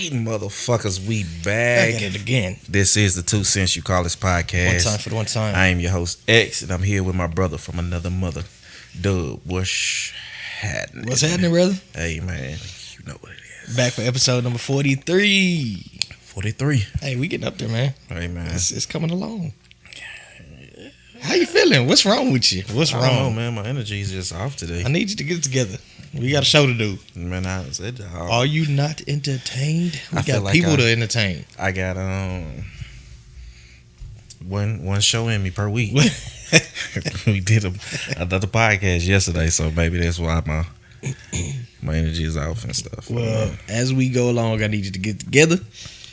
right, motherfuckers, we back. Back at it again. This is the 2 Cents You Call This podcast. One time for the one time. I am your host, X, and I'm here with my brother from another mother, Dub. What's happening? What's happening, brother? Hey, man, you know what it is. Back for episode number 43. 43. Hey, we getting up there, man. Hey, man. It's coming along. How you feeling? What's wrong with you? What's wrong? I don't know, man. My energy is just off today. I need you to get it together. We got a show to do. Man, I said, Are you not entertained? We I feel got like people to entertain. I got one show in me per week. We did another podcast yesterday, so maybe that's why my energy is off and stuff. Well, as we go along, I need you to get together.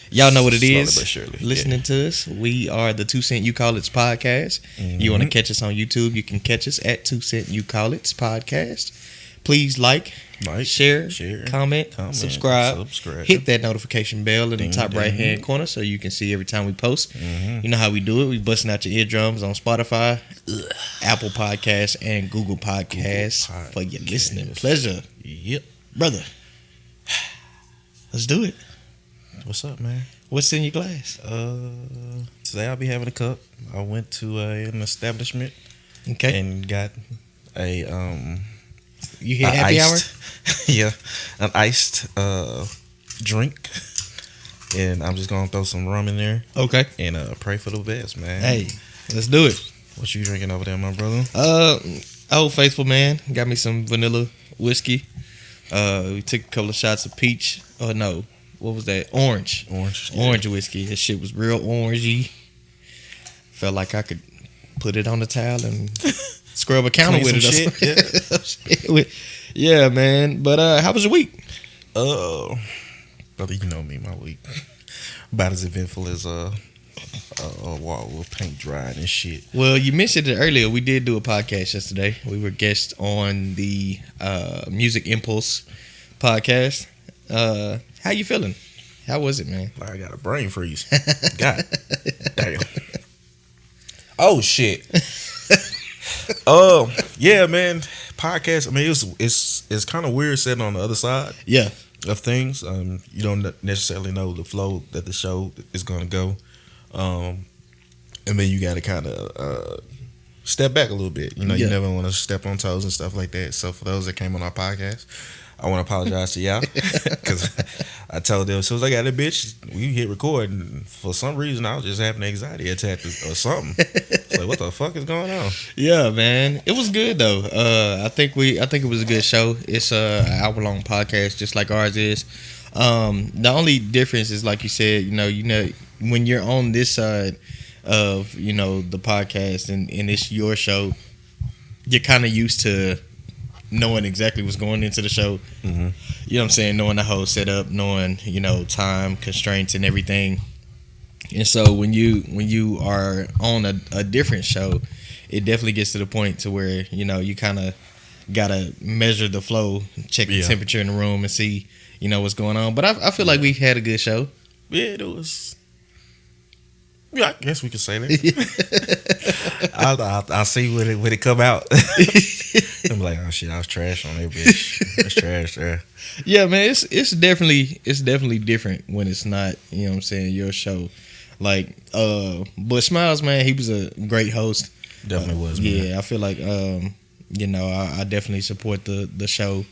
Y'all know what it Slowly is. but surely. Listening to us, we are the 2 Cent You Call It podcast. Mm-hmm. You want to catch us on YouTube, you can catch us at 2 Cent You Call It podcast. Please like, share, comment, subscribe. Hit that notification bell in the top right hand corner so you can see every time we post. Mm-hmm. You know how we do it. We busting out your eardrums on Spotify, Apple Podcasts, and Google Podcasts for your listening pleasure. Yep. Brother, let's do it. What's up, man? What's in your glass? Today I'll be having a cup. I went to an establishment and got a You hit happy hour? Yeah, an iced drink, and I'm just gonna throw some rum in there. Okay. And pray for the best, man. Hey, let's do it. What you drinking over there, my brother? Old Faithful, man. Got me some vanilla whiskey. We took a couple of shots of peach. Oh no, what was that? Orange whiskey. This shit was real orangey. Felt like I could put it on the towel and scrub a counter with it. Yeah, man. But how was your week? Brother, you know me, my week about as eventful as a wall with paint drying and shit. Well, you mentioned it earlier. We did do a podcast yesterday. We were guests on the Music Impulse podcast. How you feeling? How was it, man? I got a brain freeze. God damn. Oh shit. Yeah, man. Podcast. I mean, it's kind of weird sitting on the other side. Yeah. Of things. You don't necessarily know the flow that the show is going to go. And then you got to kind of step back a little bit. You know, you never want to step on toes and stuff like that. So for those that came on our podcast, I want to apologize to y'all because I told them as soon as I got that bitch, we hit record, and for some reason I was just having an anxiety attack or something. It's like, what the fuck is going on? Yeah, man, it was good though. I think it was a good show. It's an hour-long podcast, just like ours is. The only difference is, like you said, you know, when you're on this side of the podcast and it's your show, you're kind of used to knowing exactly what's going into the show. Mm-hmm. You know what I'm saying? Knowing the whole setup, knowing, time constraints and everything. And so when you are on a different show, it definitely gets to the point to where, you kind of got to measure the flow, check the temperature in the room and see, what's going on. But I feel like we had a good show. Yeah, it was. Yeah, I guess we could say that. I'll see when it come out. I'm like, oh shit, I was trash on that bitch. It's trash there. Yeah, man, it's definitely different when it's not, your show. Like, but Smiles, man, he was a great host. Definitely was, man. Yeah, I feel like, I definitely support the show.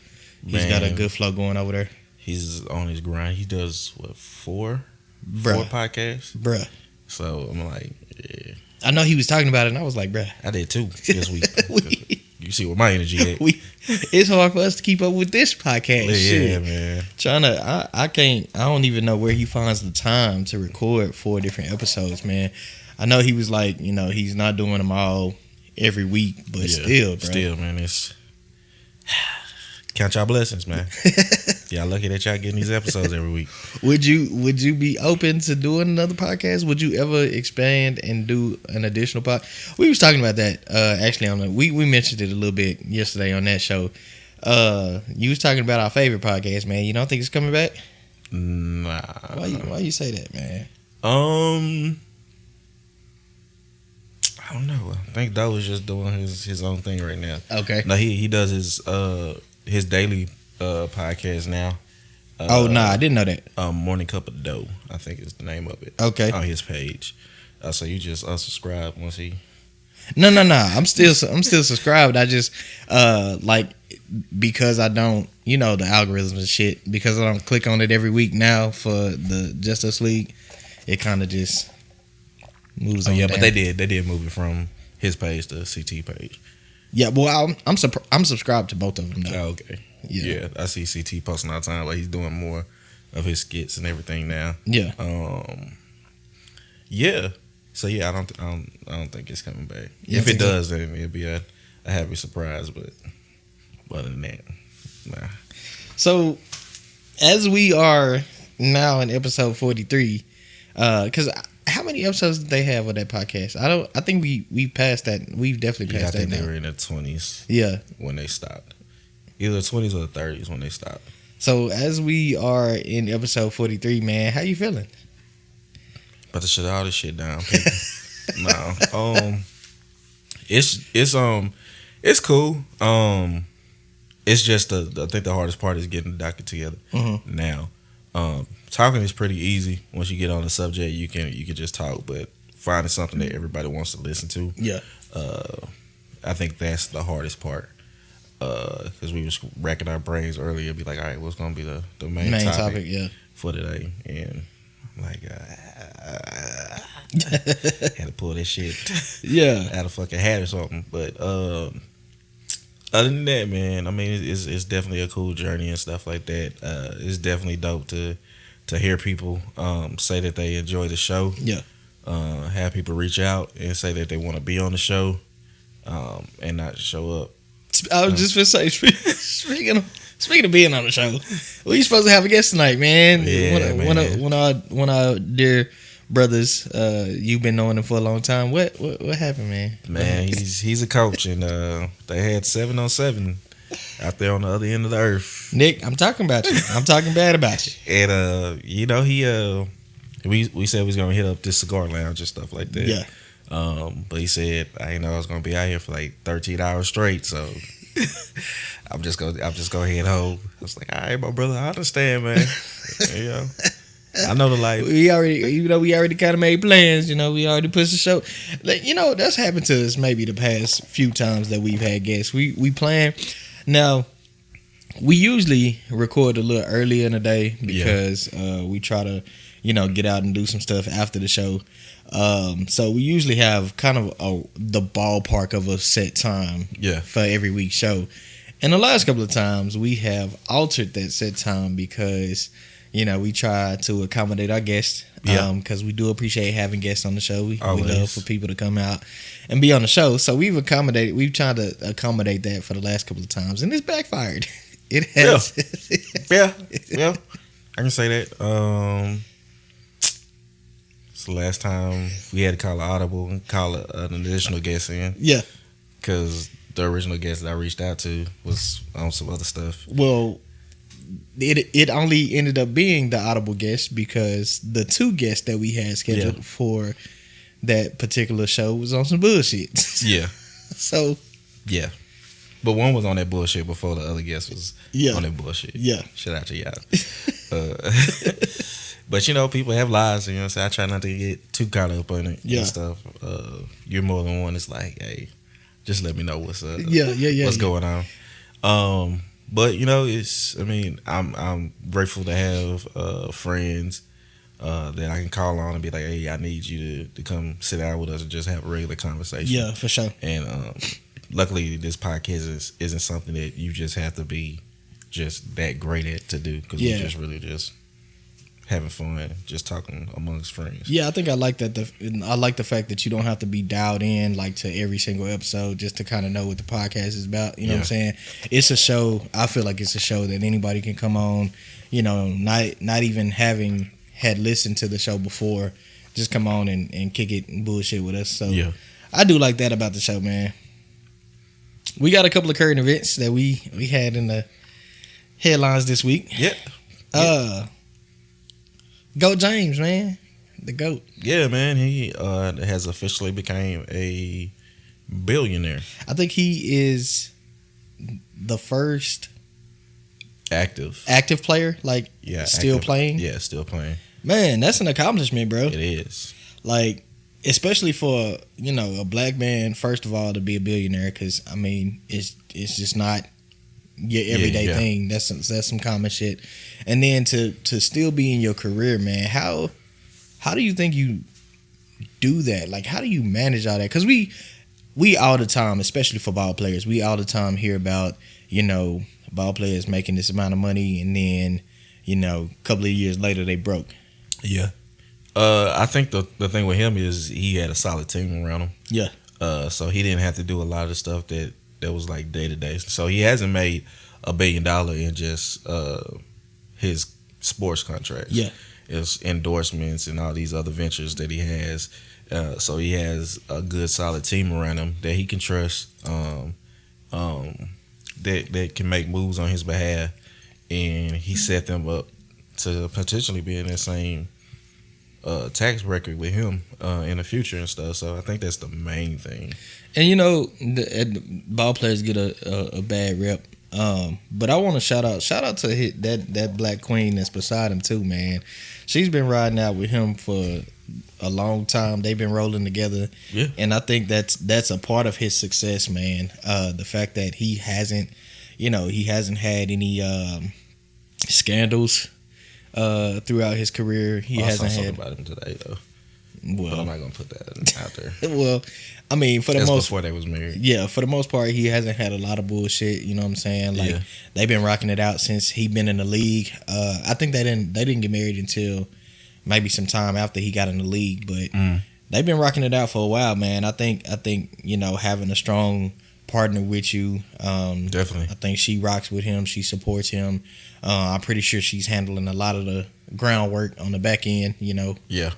He's got a good flow going over there. He's on his grind. He does four podcasts, bruh. So I'm like, yeah. I know he was talking about it, and I was like, bruh. I did too this week. You see where my energy at. It's hard for us to keep up with this podcast. Yeah, man. I don't even know where he finds the time to record 4 different episodes, man. I know he was like, he's not doing them all every week, but still, bro. Still, man, it's count y'all blessings, man. Y'all lucky that y'all getting these episodes every week. Would you be open to doing another podcast? Would you ever expand and do an additional podcast? We was talking about that actually we mentioned it a little bit yesterday on that show. You was talking about our favorite podcast, man. You don't think it's coming back? Nah. Why you say that, man? I don't know. I think Doe is just doing his own thing right now. Okay. No, he does his daily podcast now, I didn't know that. Morning Cup of Dough, I think is the name of it. Okay. On his page. So you just unsubscribe once he. No. I'm still subscribed. I just because I don't, the algorithms and shit. Because I don't click on it every week now for the Justice League, it kind of just moves on. Yeah, down. but they did move it from his page to CT page. Yeah, well, I'm subscribed to both of them though. Oh, okay. Yeah, I see CT posting all the time, like he's doing more of his skits and everything now. Yeah. Yeah. So yeah, I don't think it's coming back. Yeah, if it does, then it'll be a happy surprise. But other than that, nah. So as we are now in episode 43, because how many episodes did they have of that podcast? I think we passed that. We've definitely passed that. I think now. they were in the 20s. Yeah. When they stopped, either the 20s or the 30s when they stopped. So as we are in episode 43, man, how you feeling? About to shut all this shit down. No. It's cool. It's just I think the hardest part is getting the docket together. Mm-hmm. Now. Talking is pretty easy. Once you get on the subject, you can just talk, but finding something that everybody wants to listen to. Yeah. I think that's the hardest part. Because we was racking our brains earlier, be like, all right, what's gonna be the main topic yeah, for today? And like had to pull that shit out of fucking hat or something. But other than that, man, I mean, it's definitely a cool journey and stuff like that. It's definitely dope to hear people say that they enjoy the show. Yeah. Have people reach out and say that they want to be on the show, and not show up. I was just gonna say, speaking of being on the show, we supposed to have a guest tonight, man. Yeah, one of our dear brothers. You've been knowing him for a long time. What happened, man? Man, he's a coach, and they had 7-on-7 out there on the other end of the earth. Nick, I'm talking about you. I'm talking bad about you. And he we said we was gonna hit up this cigar lounge and stuff like that. Yeah. But he said I didn't know I was gonna be out here for like 13 hours straight, so I'm just gonna head home. I was like, all right, my brother, I understand, man. I know the life. We already kind of made plans. We already pushed the show. That's happened to us maybe the past few times that we've had guests. We plan. Now, we usually record a little earlier in the day because we try to, get out and do some stuff after the show. So we usually have kind of the ballpark of a set time for every week's show. And the last couple of times we have altered that set time because, we try to accommodate our guests because we do appreciate having guests on the show. We love for people to come out and be on the show. So we've tried to accommodate that for the last couple of times, and it's backfired. It has. Yeah. I can say that. It's the last time we had to call an audible and call an additional guest in. Yeah. Because the original guest that I reached out to was on some other stuff. Well, it only ended up being the audible guest because the two guests that we had scheduled for that particular show was on some bullshit. Yeah. So. Yeah. But one was on that bullshit before the other guest was on that bullshit. Yeah. Shout out to y'all. But people have lives, so I try not to get too caught up on it and stuff. You're more than one. It's like, hey, just let me know what's what's going on. But I'm grateful to have friends that I can call on and be like, hey, I need you to come sit down with us and just have a regular conversation. Yeah, for sure. And luckily, this podcast isn't something that you just have to be just that great at to do because we're just really just having fun, just talking amongst friends. Yeah, I think I like that. I like the fact that you don't have to be dialed in like to every single episode just to kind of know what the podcast is about. You know what I'm saying? It's a show. I feel like it's a show that anybody can come on. Not even having had listened to the show before, just come on and kick it and bullshit with us. So I do like that about the show, man. We got a couple of current events that we had in the headlines this week. Goat James, man. The GOAT. Yeah, man. He has officially became a billionaire. I think he is the first active player, like still playing. Yeah, still playing. Man, that's an accomplishment, bro. It is. Like, especially for a black man, first of all, to be a billionaire, because I mean, it's just not your everyday thing. That's some common shit. And then to still be in your career, man. How do you think you do that? Like, how do you manage all that? Because we all the time, especially for ball players, we all the time hear about ball players making this amount of money, and then a couple of years later they broke. Yeah. I think the thing with him is he had a solid team around him. Yeah. So he didn't have to do a lot of the stuff that was like day to day. So he hasn't made $1 billion in just his sports contracts. Yeah. It's endorsements and all these other ventures that he has. So he has a good solid team around him that he can trust. That can make moves on his behalf, and he set them up to potentially be in that same tax record with him in the future and stuff. So I think that's the main thing. And the ball players get a bad rep, but I want to shout out to that black queen that's beside him too, man. She's been riding out with him for a long time. They've been rolling together, and I think that's a part of his success, man. The fact that he hasn't had any scandals throughout his career. He hasn't had about him today though. Well, but I'm not gonna put that out there. Well, I mean, that's before they was married. Yeah, for the most part, he hasn't had a lot of bullshit. You know what I'm saying? Like they've been rocking it out since he been in the league. I think they didn't get married until maybe some time after he got in the league, but they've been rocking it out for a while, man. I think having a strong partner with you, definitely. I think she rocks with him. She supports him. I'm pretty sure she's handling a lot of the groundwork on the back end,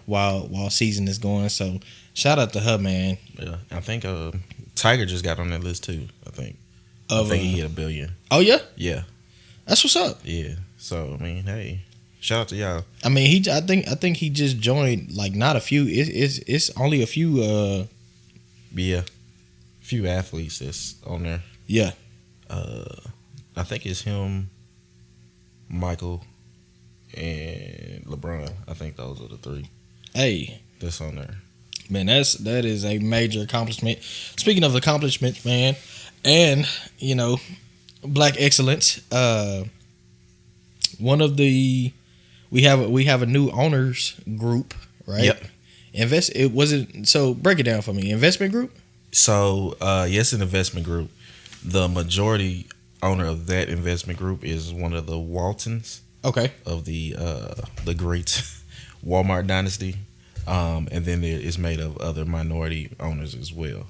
while season is going. So shout out to her, man. Yeah, I think Tiger just got on that list too. I think he hit $1 billion. Oh yeah, yeah, that's what's up. Yeah, so I mean, hey, shout out to y'all. I mean, I think he just joined like not a few. It's only a few. Few athletes that's on there. Yeah, I think it's him, Michael, and LeBron. I think those are the three. Hey, that's on there. Man, that is a major accomplishment. Speaking of accomplishments, man, and black excellence. One of the we have a new owners group, right? Yep. So break it down for me. Investment group. So yes, an investment group. The majority owner of that investment group is one of the Waltons. Okay. Of the great Walmart dynasty. And then it is made of other minority owners as well.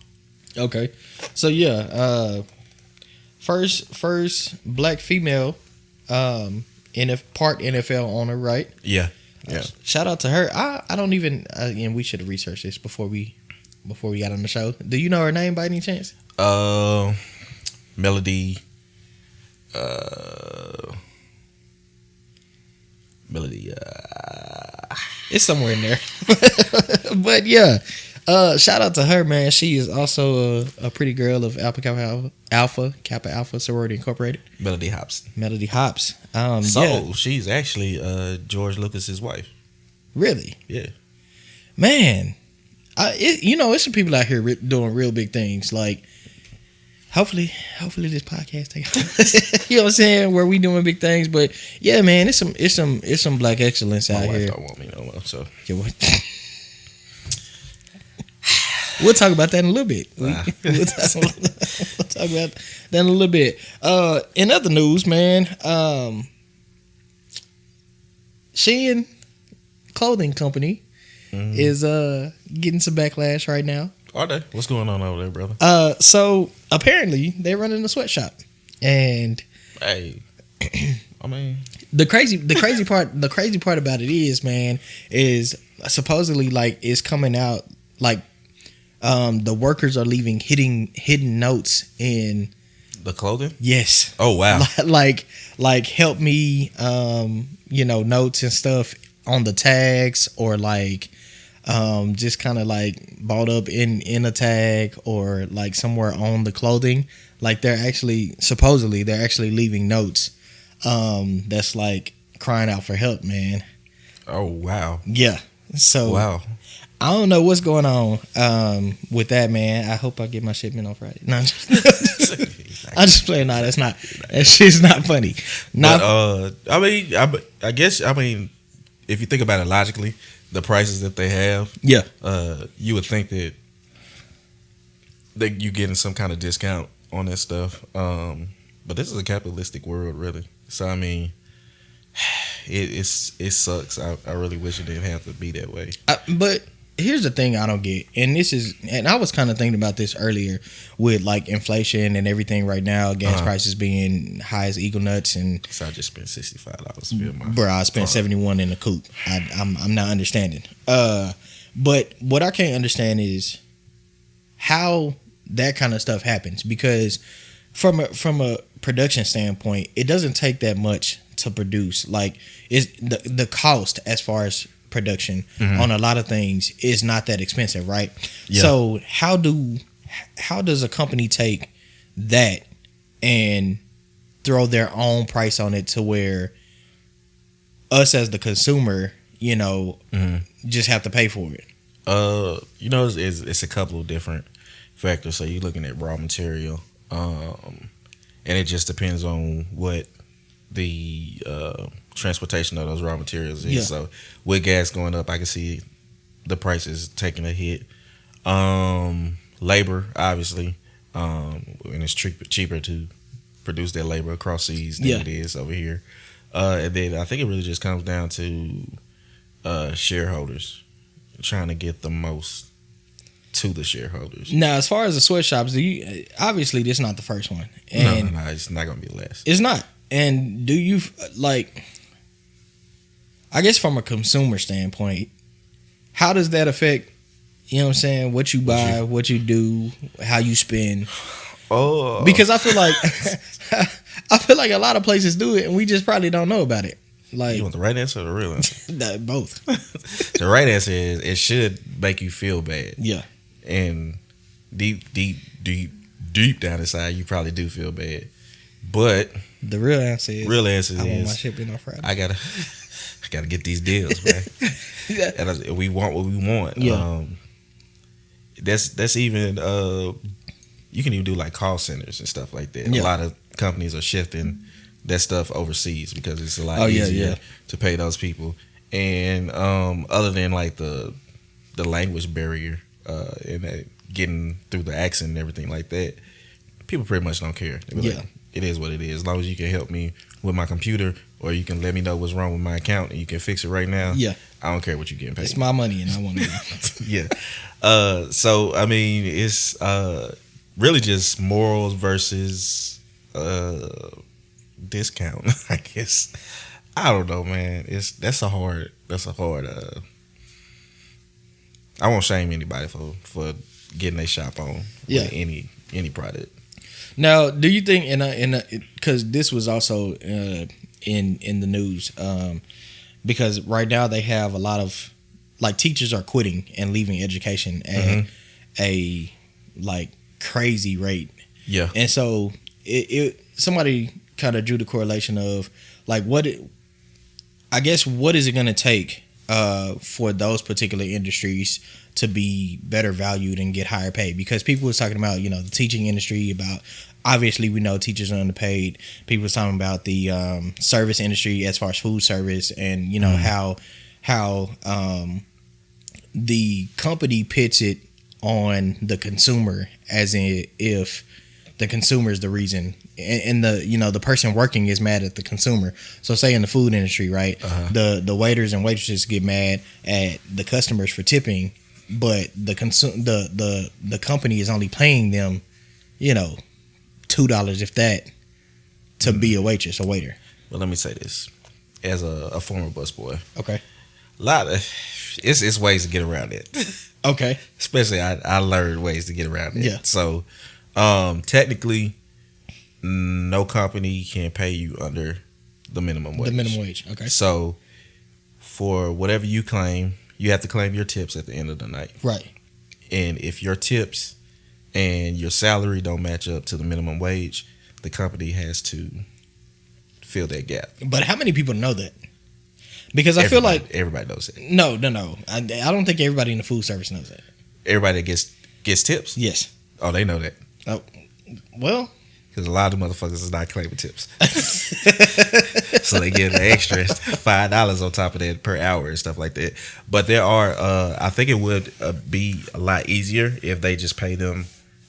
Okay, so first black female, part NFL owner, right? Yeah. Shout out to her. I don't even. And we should have researched this before we got on the show. Do you know her name by any chance? Melody. It's somewhere in there. But yeah, shout out to her, man. She is also a pretty girl of Kappa Alpha Sorority Incorporated. Melody Hops. She's actually George Lucas's wife. Really? Yeah. Man, it's some people out here doing real big things. Like, hopefully this podcast take off. You know what I'm saying? Where we doing big things, but yeah, man, it's some black excellence out here. My wife don't want me no more, so we'll talk about that in a little bit. We'll talk about that in a little bit. In other news, man, Shein clothing company is getting some backlash right now. Are they? What's going on over there, brother? So apparently they're running a sweatshop, and hey, I mean, the crazy part about it is, man, is supposedly like it's coming out like the workers are leaving hidden notes in the clothing. Yes. Oh wow. like help me, notes and stuff on the tags, or like. Just kind of like bought up in a tag or like somewhere on the clothing. Like supposedly they're actually leaving notes that's like crying out for help, man. Oh wow. Yeah. So Wow. I don't know what's going on with that, man. I hope I get my shipment on Friday. No, I'm just playing. No, that's not. That shit's not funny. Not. But, I guess if you think about it logically, the prices that they have, Yeah. You would think that you getting some kind of discount on that stuff. But this is a capitalistic world, really. So I mean, it sucks. I really wish it didn't have to be that way. But here's the thing I don't get, and I was kind of thinking about this earlier with like inflation and everything right now, gas prices being high as eagle nuts, and so I just spent $65 to build my bro, I spent car. $71 in the coupe. I'm not understanding. But what I can't understand is how that kind of stuff happens, because from a production standpoint, it doesn't take that much to produce. Like, is the cost as far as production on a lot of things is not that expensive, right? Yeah. So how does a company take that and throw their own price on it to where us as the consumer, just have to pay for it? It's a couple of different factors. So you're looking at raw material, and it just depends on what the transportation of those raw materials is. Yeah. So with gas going up, I can see the prices taking a hit. Labor, obviously, and it's cheaper to produce that labor across seas than it is over here. And then I think it really just comes down to shareholders trying to get the most to the shareholders. Now, as far as the sweatshops, obviously this is not the first one. And no, it's not going to be the last. It's not. And do you, like, I guess from a consumer standpoint, how does that affect, what you buy, what you do, how you spend? Oh. Because I feel like a lot of places do it and we just probably don't know about it. Like, you want the right answer or the real answer? Both. The right answer is it should make you feel bad. Yeah. And deep down inside, you probably do feel bad. But the real answer is I want my shipping on Friday. I gotta get these deals, man. Yeah. And we want what we want. Yeah. That's even you can even do like call centers and stuff like that. Yeah. A lot of companies are shifting that stuff overseas because it's a lot easier to pay those people. And other than like the language barrier and that getting through the accent and everything like that, people pretty much don't care. Like, it is what it is. As long as you can help me with my computer, or you can let me know what's wrong with my account and you can fix it right now. Yeah, I don't care what you're getting paid. It's my money and I want it. Yeah. So I mean, it's really just morals versus discount. I guess I don't know, man. That's a hard. I won't shame anybody for getting their shop on with any product. Now, do you think because this was also in the news, because right now they have a lot of like teachers are quitting and leaving education at a like crazy rate. Yeah, and so somebody kind of drew the correlation of like what is it going to take for those particular industries to be better valued and get higher paid? Because people was talking about, the teaching industry, about obviously we know teachers are underpaid. People was talking about the service industry as far as food service, and how the company pits it on the consumer, as in if the consumer is the reason, and the person working is mad at the consumer. So say in the food industry, right, the waiters and waitresses get mad at the customers for tipping, but the company is only paying them, $2 if that to be a waitress or waiter. Well, let me say this as a former busboy. Okay. A lot of it's ways to get around it. Okay. Especially I learned ways to get around it. Yeah. So technically, no company can pay you under the minimum wage. The minimum wage. Okay. So for whatever you claim, you have to claim your tips at the end of the night. Right. And if your tips and your salary don't match up to the minimum wage, the company has to fill that gap. But how many people know that? Because I feel like everybody knows it. No. I don't think everybody in the food service knows that. Everybody that gets tips? Yes. Oh, they know that. Oh, well. Because a lot of motherfuckers is not claiming tips. So they get an extra $5 on top of that per hour and stuff like that. But there are, I think it would be a lot easier if they just pay them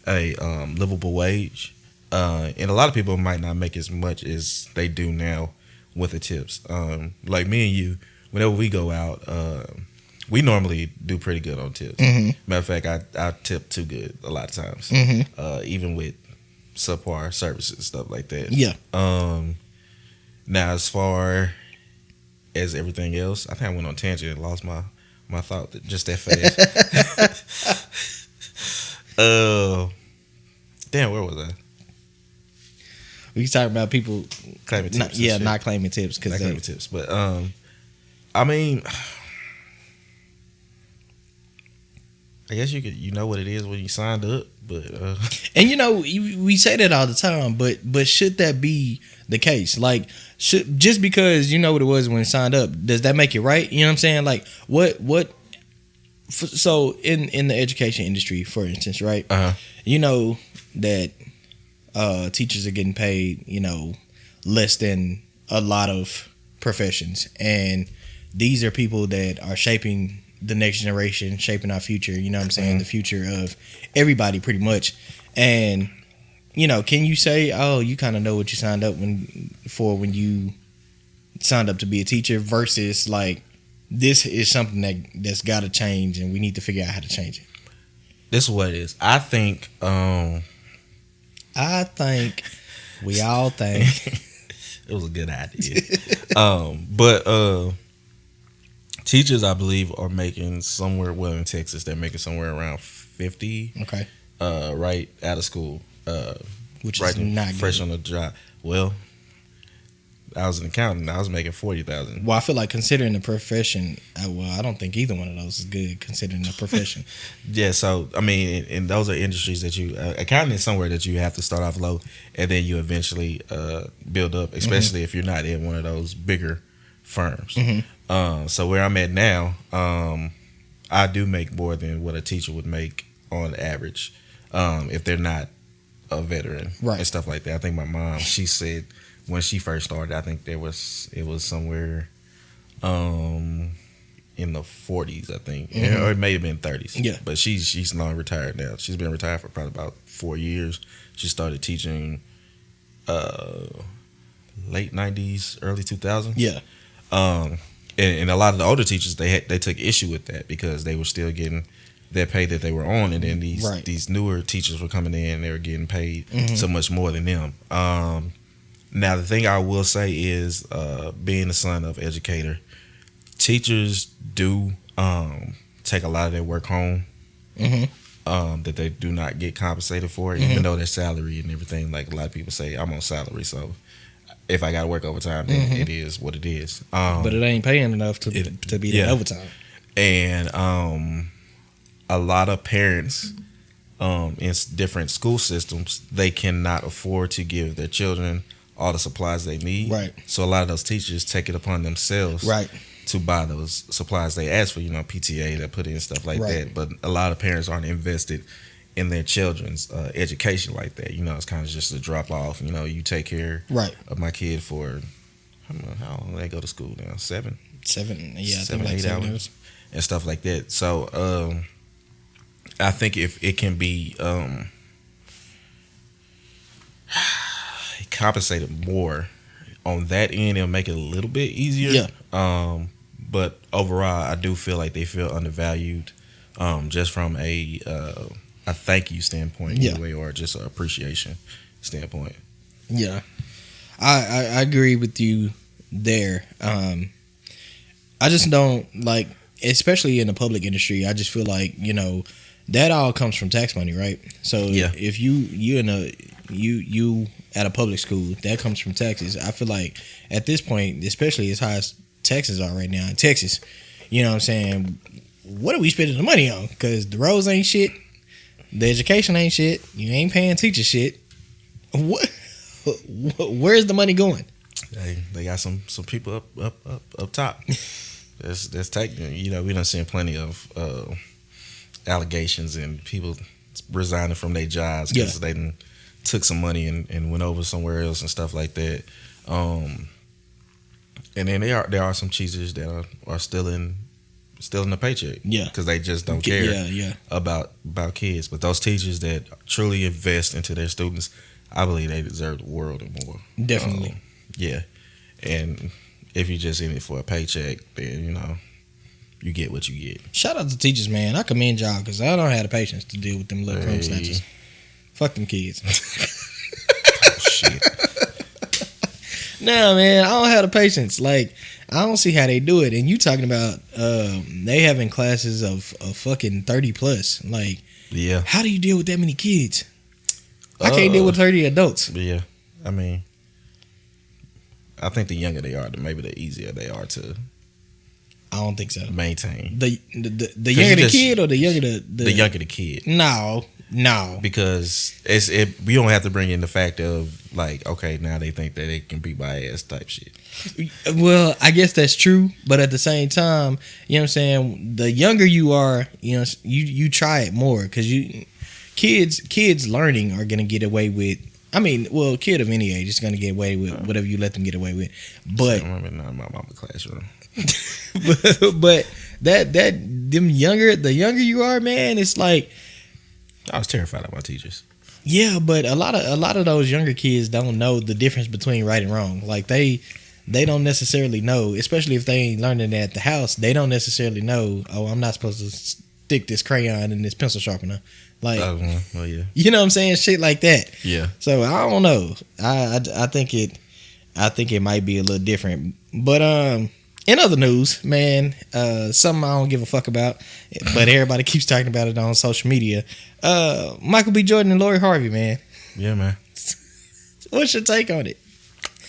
a livable wage. And a lot of people might not make as much as they do now with the tips. Like me and you, whenever we go out, we normally do pretty good on tips. Mm-hmm. Matter of fact, I tip too good a lot of times, even with subpar services and stuff like that. Yeah. Now, as far as everything else, I think I went on tangent and lost my thought just that fast. Damn, where was I? We talking about people claiming tips. Not claiming tips because not claiming tips. But I mean, I guess you know what it is when you signed up, but and we say that all the time, but should that be the case? Like, just because you know what it was when you signed up, does that make it right? You know what I'm saying? Like, what? So in the education industry, for instance, right? You know that teachers are getting paid, less than a lot of professions, and these are people that are shaping the next generation, shaping our future, you know what I'm saying? The future of everybody pretty much. And, can you say, oh, you kind of know what you signed up when you signed up to be a teacher versus like, this is something that's got to change and we need to figure out how to change it. This is what it is. I think we all think it was a good idea. But teachers, I believe, are making somewhere, well, in Texas, they're making somewhere around 50. Okay. Right out of school. Which right is not fresh good. On the job. Well, I was an accountant. I was making $40,000. Well, I feel like considering the profession, I don't think either one of those is good considering the profession. Yeah, so, I mean, and those are industries that you, accounting is somewhere that you have to start off low and then you eventually build up, especially if you're not in one of those bigger firms. So where I'm at now, I do make more than what a teacher would make on average if they're not a veteran, right, and stuff like that. I think my mom, she said when she first started, I think it was somewhere in the 40s, I think, or it may have been 30s. Yeah, but she's long retired now. She's been retired for probably about 4 years. She started teaching late 90s, early 2000s. Yeah. And a lot of the older teachers, they took issue with that because they were still getting their pay that they were on, and then these newer teachers were coming in and they were getting paid so much more than them. Now the thing I will say is, being the son of an educator, teachers do take a lot of their work home that they do not get compensated for, even though their salary and everything. Like a lot of people say, I'm on salary, so if I got to work overtime, then it is what it is. But it ain't paying enough to be that overtime. And a lot of parents in different school systems, they cannot afford to give their children all the supplies they need. Right. So a lot of those teachers take it upon themselves to buy those supplies they ask for, PTA that put in stuff like that. But a lot of parents aren't invested in their children's education like that. It's kind of just a drop off. You take care of my kid for how long they go to school now? 7, 8 hours and stuff like that. So I think if it can be compensated more on that end, it'll make it a little bit easier. Yeah. But overall, I do feel like they feel undervalued, just from a thank you standpoint, anyway, or just an appreciation standpoint. Yeah, I agree with you there. I just don't like, especially in the public industry. I just feel like that all comes from tax money, right? So if you at a public school, that comes from taxes. I feel like at this point, especially as high as taxes are right now in Texas, you know what I'm saying, what are we spending the money on? Because the roads ain't shit, the education ain't shit, you ain't paying teachers shit. Where's the money going? They got some people up top. That's taking. We done seen plenty of allegations and people resigning from their jobs because they done took some money and went over somewhere else and stuff like that. And then there are some cheaters that are still in the paycheck. Yeah, because they just don't care. About kids. But those teachers that truly invest into their students, I believe they deserve the world and more. Definitely. Yeah, and if you're just in it for a paycheck, then you get what you get. Shout out to teachers, man. I commend y'all because I don't have the patience to deal with them little crumb snatchers. Fuck them kids. Oh, shit. Nah, man, I don't have the patience. Like, I don't see how they do it. And you talking about they having classes of fucking 30 plus. Like, yeah. How do you deal with that many kids? I can't deal with 30 adults. Yeah, I mean, I think the younger they are, maybe the easier they are to. I don't think so. Maintain the younger the kid or the younger the younger the kid. No, because we don't have to bring in the fact of like, okay, now they think that they can beat my ass type shit. Well, I guess that's true, but at the same time, you know what I'm saying. The younger you are, you try it more because kids learning are gonna get away with. I mean, well, a kid of any age is gonna get away with whatever you let them get away with. But I remember not in my mama's classroom. but the younger you are, man, it's like I was terrified of my teachers. Yeah, but a lot of those younger kids don't know the difference between right and wrong. Like they don't necessarily know, especially if they ain't learning that at the house. They don't necessarily know. Oh, I'm not supposed to stick this crayon in this pencil sharpener. Like, well, yeah, you know what I'm saying? Shit like that. Yeah. So I don't know. I think it might be a little different. But in other news, man, something I don't give a fuck about, but everybody keeps talking about it on social media. Michael B. Jordan and Lori Harvey, man. Yeah, man. What's your take on it?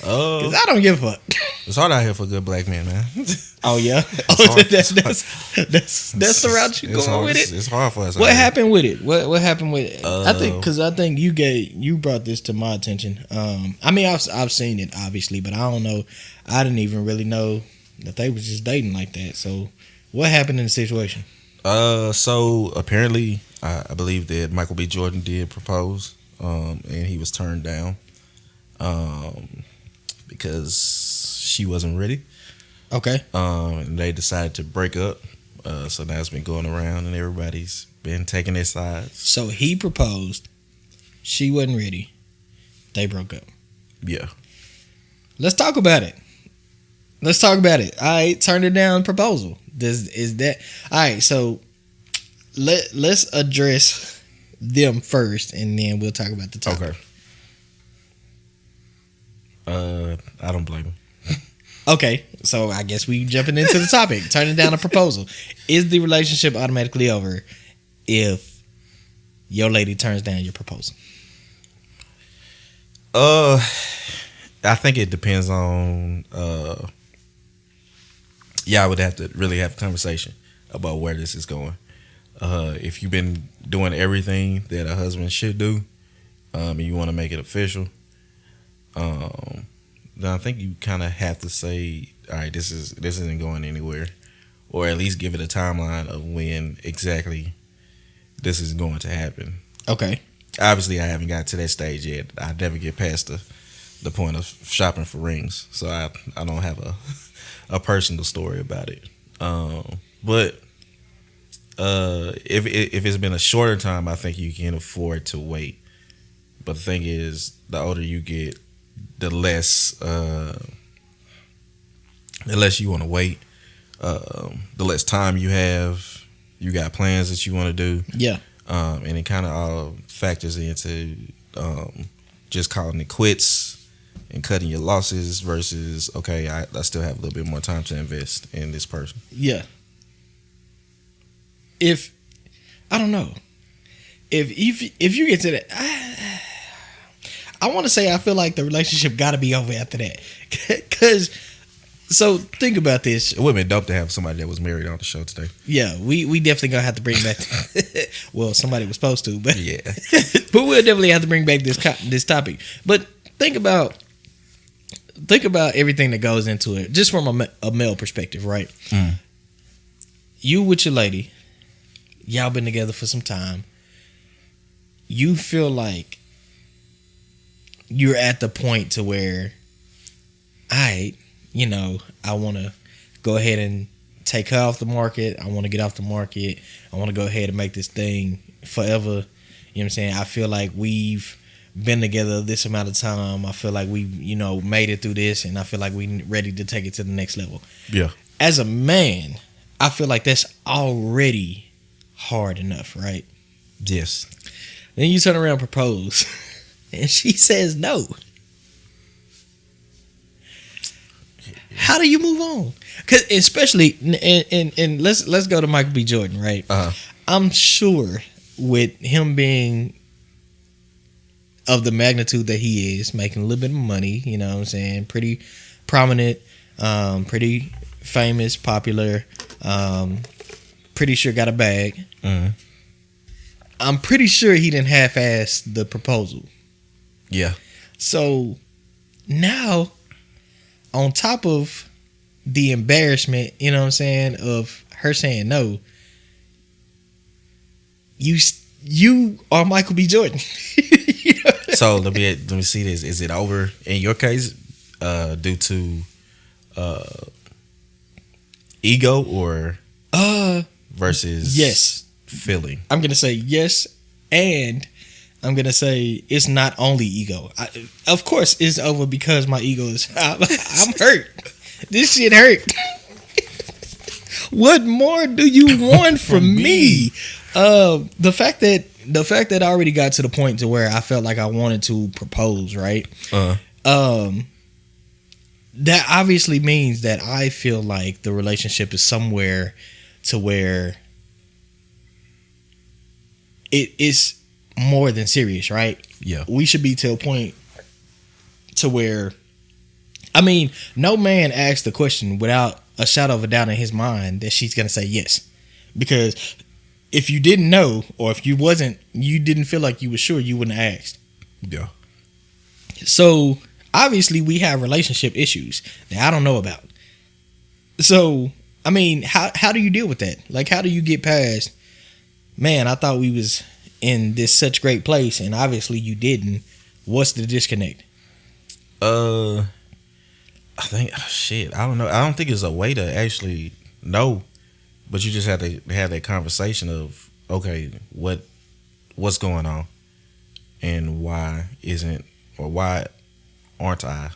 Because I don't give a fuck. It's hard out here for a good black man, man. Oh yeah, that's the route you going with it. It's hard for us. What happened with it? What happened with it? I think you brought this to my attention. I mean, I've seen it obviously, but I don't know. I didn't even really know that they was just dating like that. So, what happened in the situation? So apparently, I believe that Michael B. Jordan did propose, and he was turned down, because she wasn't ready. Okay. And they decided to break up. So now it's been going around, and everybody's been taking their sides. So he proposed, she wasn't ready. They broke up. Yeah. Let's talk about it. I turned it down proposal. Is that all right? So let's address them first, and then we'll talk about the topic. Okay. I don't blame him. Okay, so I guess we jumping into the topic. Turning down a proposal. Is the relationship automatically over if your lady turns down your proposal? I think it depends on. I would have to really have a conversation about where this is going. If you've been doing everything that a husband should do, and you want to make it official, then I think you kind of have to say, all right, this isn't going anywhere, or at least give it a timeline of when exactly this is going to happen. Okay. Obviously, I haven't got to that stage yet. I never get past the point of shopping for rings, so I don't have a personal story about it. But if it's been a shorter time, I think you can afford to wait. But the thing is, the older you get, the less you want to wait, the less time you have. You got plans that you want to do. Yeah. And it kind of all factors into just calling it quits and cutting your losses versus, okay, I still have a little bit more time to invest in this person. Yeah. I don't know. If you get to that, I want to say I feel like the relationship got to be over after that. Because, so think about this. It would have been dope to have somebody that was married on the show today. Yeah, we definitely going to have to bring back. Well, somebody was supposed to, but yeah. But we'll definitely have to bring back this topic. But think about think about everything that goes into it, just from a male perspective, right? Mm. You with your lady, y'all been together for some time. You feel like you're at the point to where, I want to go ahead and take her off the market. I want to get off the market. I want to go ahead and make this thing forever. You know what I'm saying? I feel like we've been together this amount of time. I feel like we, made it through this, and I feel like we ready to take it to the next level. Yeah. As a man, I feel like that's already hard enough, right? Yes. Then you turn around and propose, and she says no. How do you move on? Because especially, and let's go to Michael B. Jordan, right? Uh-huh. I'm sure with him being of the magnitude that he is, making a little bit of money, you know what I'm saying? Pretty prominent, pretty famous, popular, pretty sure got a bag. Mm-hmm. I'm pretty sure he didn't half-ass the proposal. Yeah. So now, on top of the embarrassment, you know what I'm saying, of her saying no, you are Michael B. Jordan. So let me see this. Is it over in your case due to ego or versus yes feeling? I'm gonna say yes, and I'm gonna say it's not only ego. Of course, it's over because my ego is. I'm hurt. This shit hurt. What more do you want from me? The fact that I already got to the point to where I felt like I wanted to propose, right? That obviously means that I feel like the relationship is somewhere to where it is more than serious, right? Yeah. We should be to a point to where, no man asks the question without a shadow of a doubt in his mind that she's going to say yes. Because if you didn't know, or if you didn't feel like you were sure, you wouldn't have asked. Yeah. So obviously we have relationship issues that I don't know about. So, how do you deal with that? Like, how do you get past, man, I thought we was in this such great place, and obviously you didn't. What's the disconnect? I think, I don't know. I don't think it's a way to actually know, but you just have to have that conversation of, okay, what's going on, and why aren't I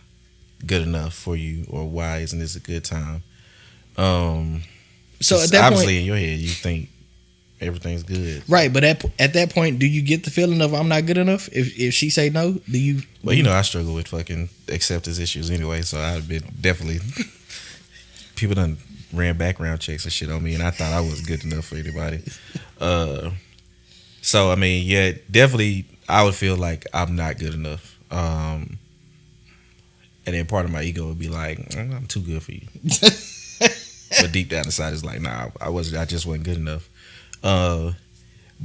good enough for you, or why isn't this a good time? So at that obviously point, in your head you think everything's good, right? But at that point, do you get the feeling of I'm not good enough? If she say no, do you? Well, I struggle with fucking acceptance issues anyway, so I've been definitely people done ran background checks and shit on me, and I thought I was good enough for anybody. So yeah, definitely I would feel like I'm not good enough, and then part of my ego would be like, I'm too good for you. But deep down inside it's like, nah, I just wasn't good enough. But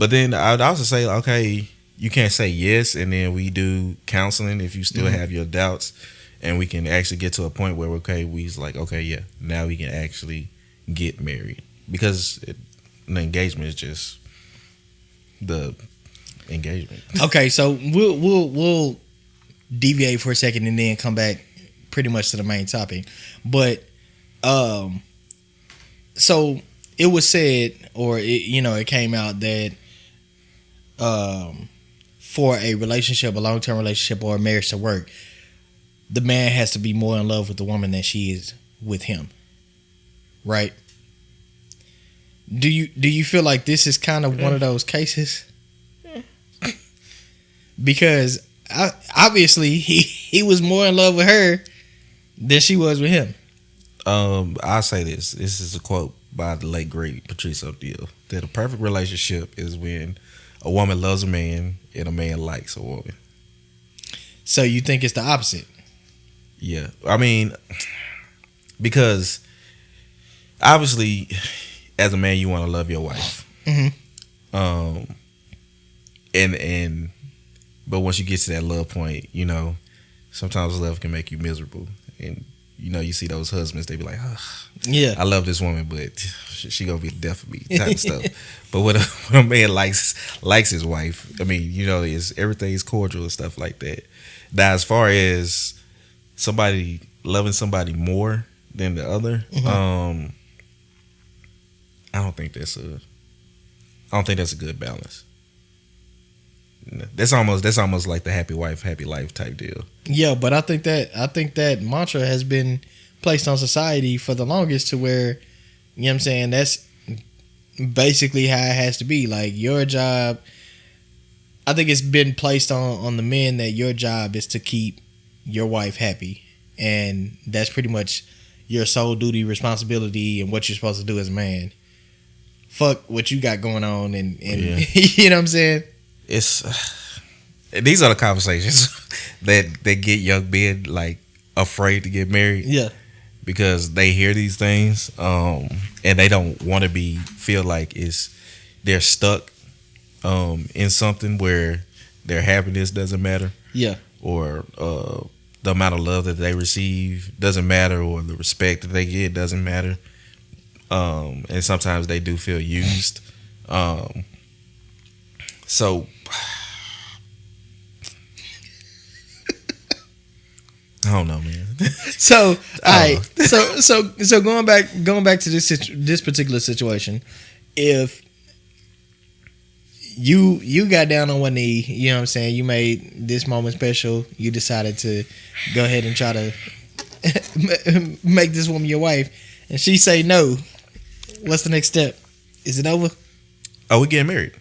then I'd also say, okay, you can't say yes, and then we do counseling if you still have your doubts, and we can actually get to a point where yeah, now we can actually get married, because the engagement is just the engagement. Okay, so we'll deviate for a second and then come back pretty much to the main topic, but so it was said, or it came out that for a relationship, a long-term relationship, or a marriage to work, the man has to be more in love with the woman than she is with him, right? Do you feel like this is kind of one of those cases? Because obviously he was more in love with her than she was with him. I'll say this. This is a quote by the late great Patrice O'Neal, that a perfect relationship is when a woman loves a man and a man likes a woman. So you think it's the opposite? Yeah. Because obviously as a man you want to love your wife. Mm-hmm. But once you get to that love point, sometimes love can make you miserable. and you see those husbands, they be like, Yeah, I love this woman, but she gonna be the death of me type of stuff. But when a man likes his wife, I mean, everything's cordial and stuff like that. Now, as far as somebody loving somebody more than the other, I don't think that's a good balance. That's almost like the happy wife, happy life type deal. Yeah, but I think that mantra has been placed on society for the longest to where, you know what I'm saying, that's basically how it has to be. Like, your job, I think it's been placed on the men that your job is to keep your wife happy, and that's pretty much your sole duty, responsibility, and what you're supposed to do as a man. Fuck what you got going on, and you know what I'm saying? These are the conversations that get young men like afraid to get married. Yeah, because they hear these things, and they don't want to feel like they're stuck in something where their happiness doesn't matter. Yeah, or the amount of love that they receive doesn't matter, or the respect that they get doesn't matter. And sometimes they do feel used. So I don't know, man. So, all right. So going back to this particular situation, if you got down on one knee, you know what I'm saying, you made this moment special, you decided to go ahead and try to make this woman your wife, and she say no, what's the next step? Is it over? Oh, we getting married.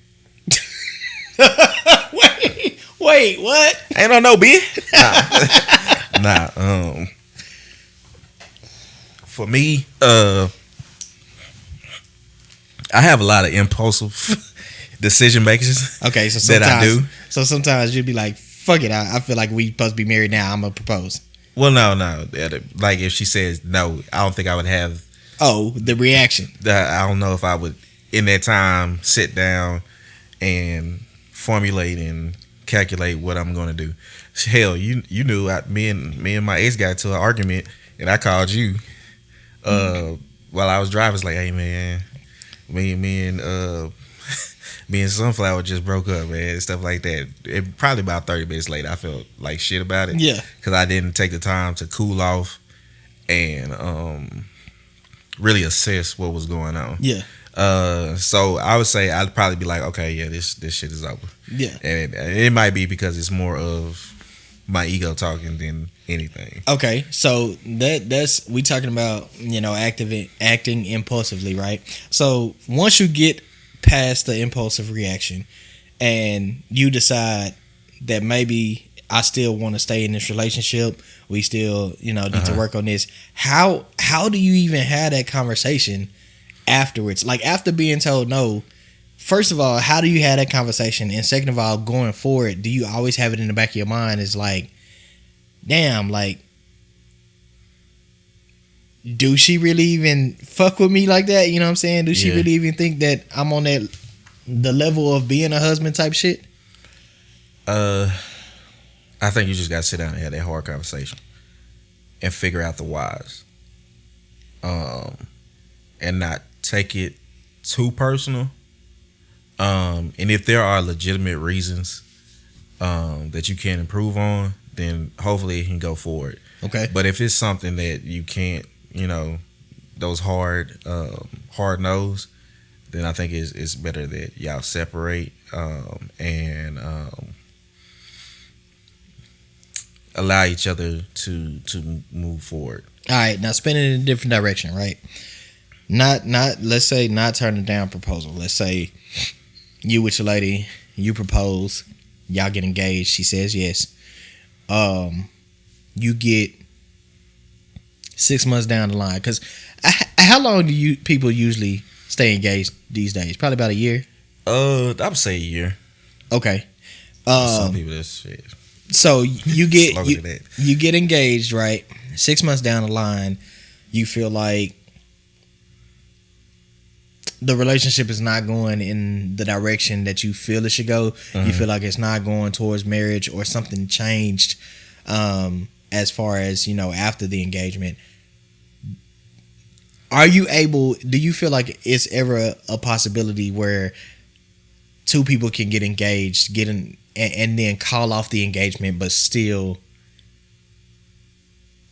Wait, what? Ain't no B. Nah. For me, I have a lot of impulsive decision makers. Okay, so that I do. So sometimes you'd be like, "Fuck it, I feel like we supposed to be married now. I'm gonna propose." Well, no. Like if she says no, I don't think I would have. Oh, the reaction. I don't know if I would in that time sit down and formulate and calculate what I'm gonna do. Hell, you knew me and my ex got into an argument, and I called you while I was driving. It's like, hey man, me and Sunflower just broke up, man, and stuff like that. It probably about 30 minutes later, I felt like shit about it. Yeah, because I didn't take the time to cool off and really assess what was going on. Yeah. So I would say I'd probably be like, okay, yeah, this shit is over. Yeah. And it might be because it's more of my ego talking than anything. Okay, so that's we talking about, acting impulsively, right? So once you get past the impulsive reaction and you decide that maybe I still want to stay in this relationship, we still need to work on this. How do you even have that conversation afterwards? Like, after being told no, first of all, how do you have that conversation? And second of all, going forward, do you always have it in the back of your mind is like, damn, like, do she really even fuck with me like that? You know what I'm saying? Do she really even think that I'm on the level of being a husband type shit? I think you just gotta sit down and have that hard conversation and figure out the whys. And not take it too personal. And if there are legitimate reasons that you can improve on, then hopefully it can go forward. Okay. But if it's something that you can't, those hard no's, then I think it's better that y'all separate and allow each other to move forward. All right, now spin it in a different direction, right? Not let's say not turning down proposal. Let's say you with your lady, you propose, y'all get engaged, she says yes. You get 6 months down the line, because how long do people usually stay engaged these days? Probably about a year. I would say a year. Okay. Some people, that's shit. So you get engaged, right? 6 months down the line, you feel like the relationship is not going in the direction that you feel it should go. You feel like it's not going towards marriage, or something changed as far as, after the engagement, do you feel like it's ever a possibility where two people can get engaged, and then call off the engagement, but still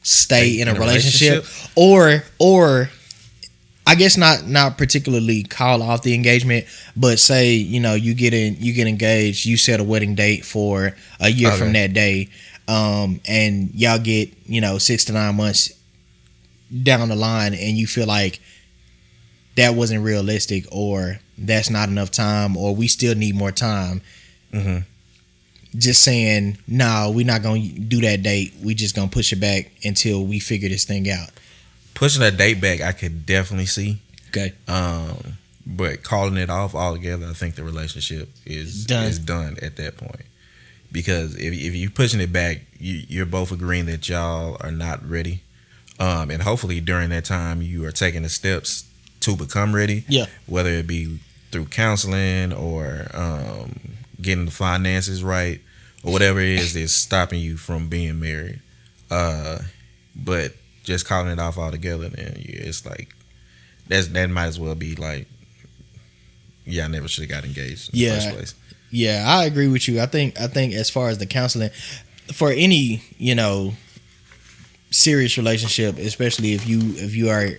stay in a relationship? Or I guess not particularly call off the engagement, but say, you get engaged, you set a wedding date for a year from that day, and y'all get 6 to 9 months down the line, and you feel like that wasn't realistic, or that's not enough time, or we still need more time. Mm-hmm. Just saying, no, we're not gonna do that date. We just gonna push it back until we figure this thing out. Pushing that date back, I could definitely see. Okay. But calling it off altogether, I think the relationship is done at that point. Because if you're pushing it back, you're both agreeing that y'all are not ready. And hopefully during that time, you are taking the steps to become ready. Yeah. Whether it be through counseling or getting the finances right, or whatever it is that's stopping you from being married. But just calling it off altogether, then it's like that might as well be like, I never should have got engaged in the first place. Yeah, I agree with you. I think as far as the counseling for any serious relationship, especially if you are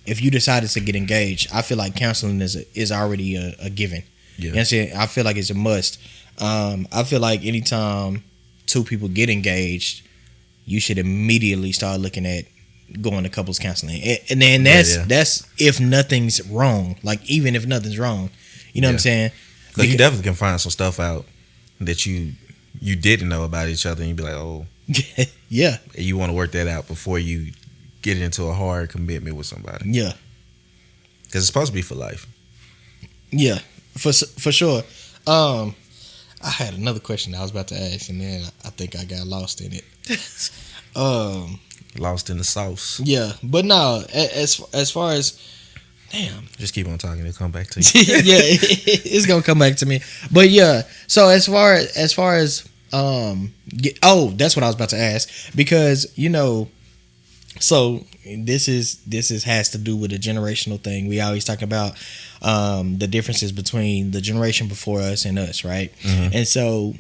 if you decided to get engaged, I feel like counseling is already a given. Yeah. You know what I'm saying? I feel like it's a must. I feel like anytime two people get engaged, you should immediately start looking at going to couples counseling, and then that's if nothing's wrong. Like, even if nothing's wrong, you know what I'm saying? Because you definitely can find some stuff out that you didn't know about each other, and you'd be like, oh, yeah. You want to work that out before you get into a hard commitment with somebody. Yeah, because it's supposed to be for life. Yeah, for sure. I had another question I was about to ask, and then I think I got lost in it. Lost in the sauce. Yeah, but no, as far as, damn, just keep on talking. It'll come back to you. Yeah, it's gonna come back to me. But yeah, so as far as that's what I was about to ask, because so this has to do with a generational thing. We always talk about the differences between the generation before us and us, right? Mm-hmm. And so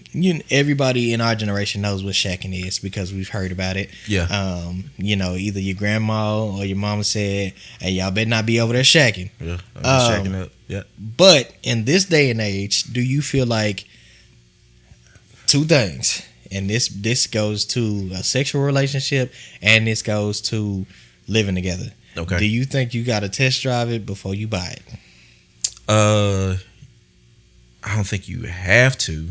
everybody in our generation knows what shacking is because we've heard about it. Yeah. Either your grandma or your mama said, "Hey, y'all better not be over there shacking." Yeah. Shacking up. Yeah. But in this day and age, do you feel like two things? And this goes to a sexual relationship, and this goes to living together. Okay. Do you think you got to test drive it before you buy it? I don't think you have to.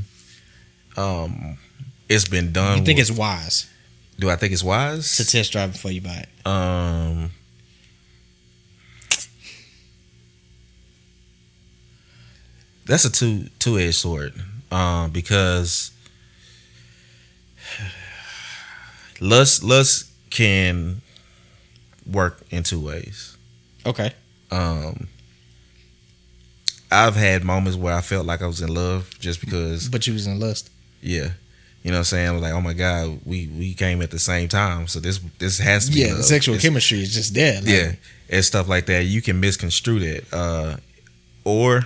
It's been done. You think it's wise? Do I think it's wise to test drive before you buy it? That's a two-edged sword. Because lust can work in two ways. Okay. I've had moments where I felt like I was in love just because. But you was in lust. Yeah. You know what I'm saying? I was like, oh my God, we came at the same time, so this has to be love. The sexual chemistry is just there. Like. Yeah. And stuff like that. You can misconstrue that. Or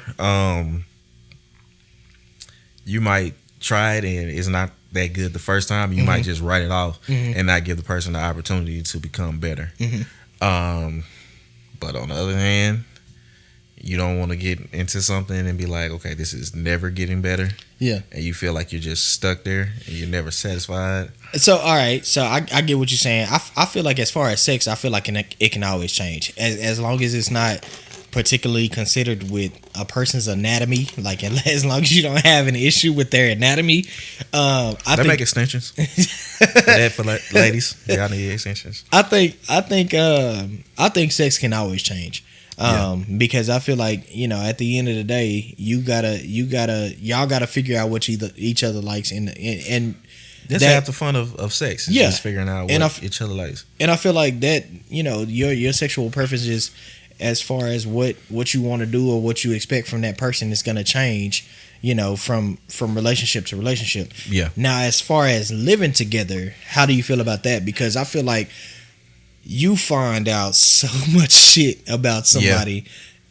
you might try it and it's not that good the first time. You might just write it off and not give the person the opportunity to become better. But on the other hand, you don't want to get into something and be like, okay, this is never getting better. Yeah. And you feel like you're just stuck there and you're never satisfied. So, all right. So, I get what you're saying. I feel like as far as sex, I feel like it can always change. As long as it's not particularly considered with a person's anatomy, like as long as you don't have an issue with their anatomy. I think make extensions. For ladies, y'all need extensions. I think sex can always change. Because I feel like, at the end of the day, y'all gotta figure out what each other likes and that's half the fun of sex. Is just figuring out what each other likes. And I feel like that, your sexual preferences as far as what you want to do or what you expect from that person is gonna change, from relationship to relationship. Yeah. Now, as far as living together, how do you feel about that? Because I feel like you find out so much shit about somebody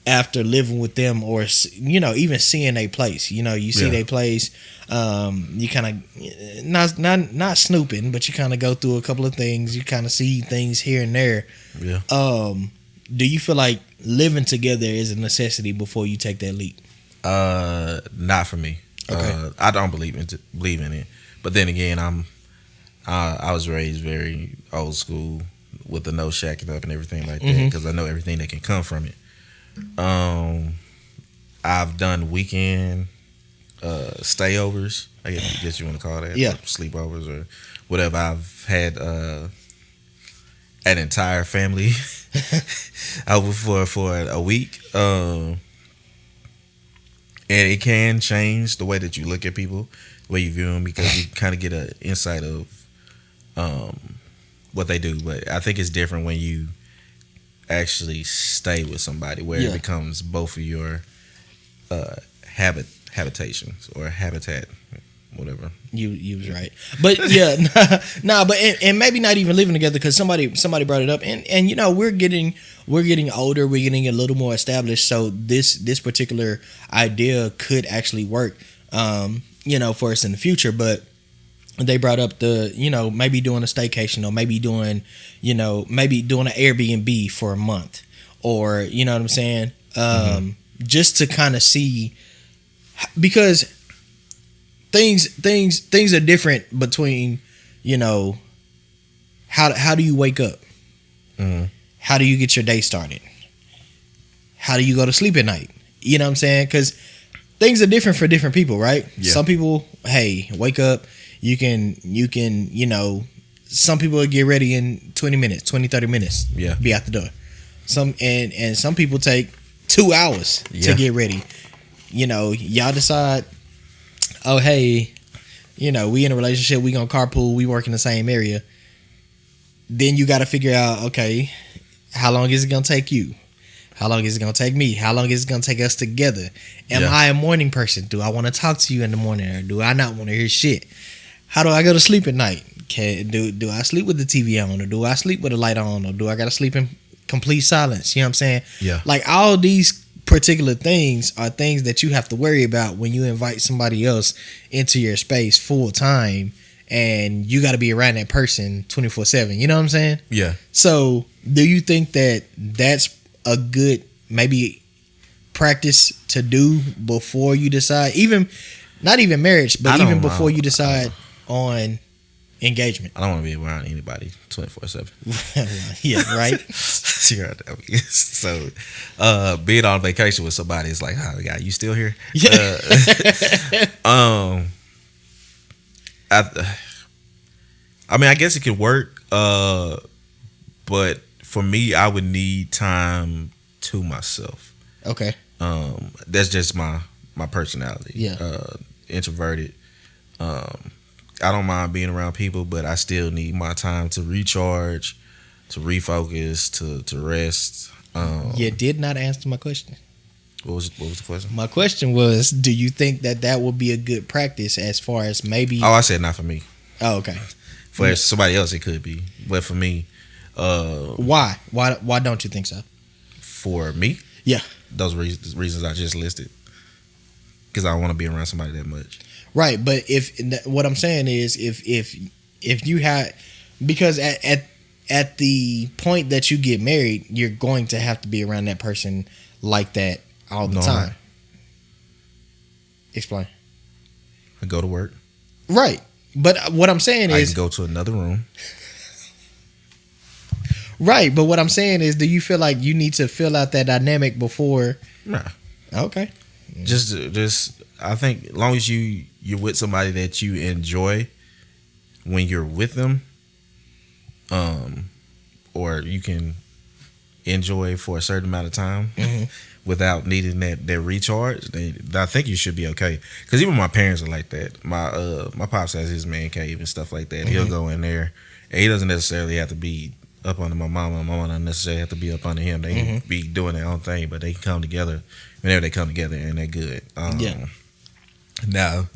after living with them, or even seeing their place. You see their place. You kind of not snooping, but you kind of go through a couple of things. You kind of see things here and there. Yeah. Do you feel like living together is a necessity before you take that leap? Not for me. Okay. I don't believe in it. But then again, I was raised very old school with the no shacking up and everything like that, because I know everything that can come from it. I've done weekend stayovers. I guess you want to call that. Yeah. Sleepovers or whatever. I've had an entire family over for a week. And it can change the way that you look at people, the way you view them, because you kind of get an insight of what they do. But I think it's different when you actually stay with somebody, where it becomes both of your habitations or habitat, whatever. You was right, but but and maybe not even living together, because somebody brought it up, and we're getting older, we're getting a little more established, so this particular idea could actually work, for us in the future. But they brought up the maybe doing a staycation, or maybe doing an Airbnb for a month, or what I'm saying, just to kind of see, because things are different between, how do you wake up? How do you get your day started? How do you go to sleep at night? You know what I'm saying? Because things are different for different people, right? Yeah. Some people, hey, wake up, you can, some people get ready in 20 minutes, 30 minutes, be out the door. Some people take 2 hours to get ready. Y'all decide, oh, hey, we in a relationship, we gonna carpool, we work in the same area. Then you got to figure out, okay, how long is it gonna take you? How long is it gonna take me? How long is it gonna take us together? Am I a morning person? Do I want to talk to you in the morning, or do I not want to hear shit? How do I go to sleep at night? Do I sleep with the TV on, or do I sleep with the light on, or do I gotta sleep in complete silence? You know what I'm saying? Yeah. Like, all these particular things are things that you have to worry about when you invite somebody else into your space full time, and you got to be around that person 24/7. You know what I'm saying? Yeah. So, do you think that that's a good maybe practice to do before you decide, even not even marriage, but even before you decide on engagement? I don't want to be around anybody 24/7. Yeah, right. So, being on vacation with somebody is like, oh God, you still here? Yeah. I mean, I guess it could work, but for me, I would need time to myself. Okay. That's just my personality. Yeah. Introverted. I don't mind being around people, but I still need my time to recharge, to refocus, to rest. You did not answer my question. What was the question? My question was, do you think that would be a good practice, as far as maybe? Oh, I said not for me. Oh, okay. For somebody else, it could be, but for me, why don't you think so? For me, yeah, those reasons I just listed, because I don't want to be around somebody that much. Right, but what I'm saying is, if you had, because at the point that you get married, you're going to have to be around that person like that all the time. Explain. I go to work. Right, but what I'm saying is, I can go to another room. Right, but what I'm saying is, do you feel like you need to fill out that dynamic before? Nah. Okay. Just I think as long as you're with somebody that you enjoy when you're with them, or you can enjoy for a certain amount of time without needing that recharge, I think you should be okay. Because even my parents are like that. My pops has his man cave and stuff like that. He'll go in there, and he doesn't necessarily have to be up under my mama. My mama doesn't necessarily have to be up under him. They can be doing their own thing, but they can come together whenever they come together, and they're good. Now,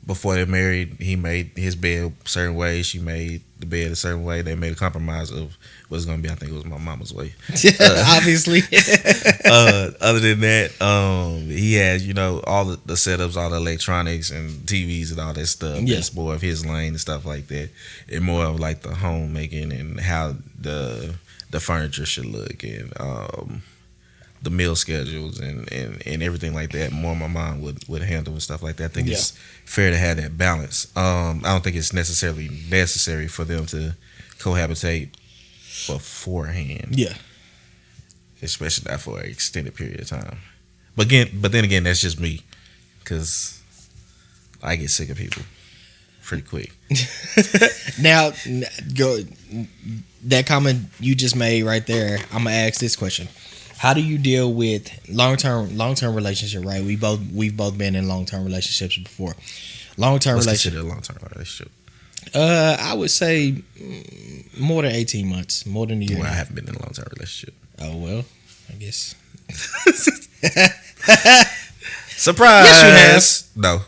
before they married, he made his bed a certain way. She made the bed a certain way. They made a compromise of what's going to be. I think it was my mama's way. Obviously. Other than that, he had all the setups, all the electronics and TVs and all that stuff. Yeah. That's more of his lane and stuff like that, and more of like the homemaking and how the furniture should look and the meal schedules and everything like that. More my mom would handle and stuff like that. I think it's fair to have that balance. I don't think it's necessary for them to cohabitate beforehand. Yeah. Especially not for an extended period of time. But then again, that's just me, because I get sick of people pretty quick. Now, go that comment you just made right there. I'm gonna ask this question: how do you deal with long term relationship? Right, we've both been in long term relationships before. Long term relationship. Consider a long term relationship. I would say more than 18 months, more than a year. Well, I haven't been in a long term relationship. Oh well, I guess. Surprise! Yes, you have. No.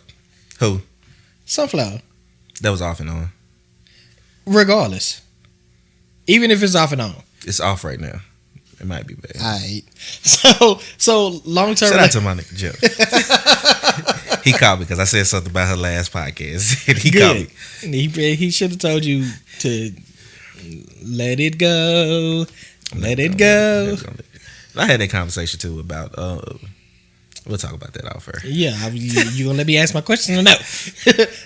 Who? Sunflower. That was off and on. Regardless, even if it's off and on, It's off right now. It might be bad. alright. So long term. Shout out to my nigga Jeff. He called me because I said something about her last podcast. And he called me. He should have told you to let it go. Let it go. I had that conversation too about. We'll talk about that off air. Yeah, you gonna let me ask my question or no?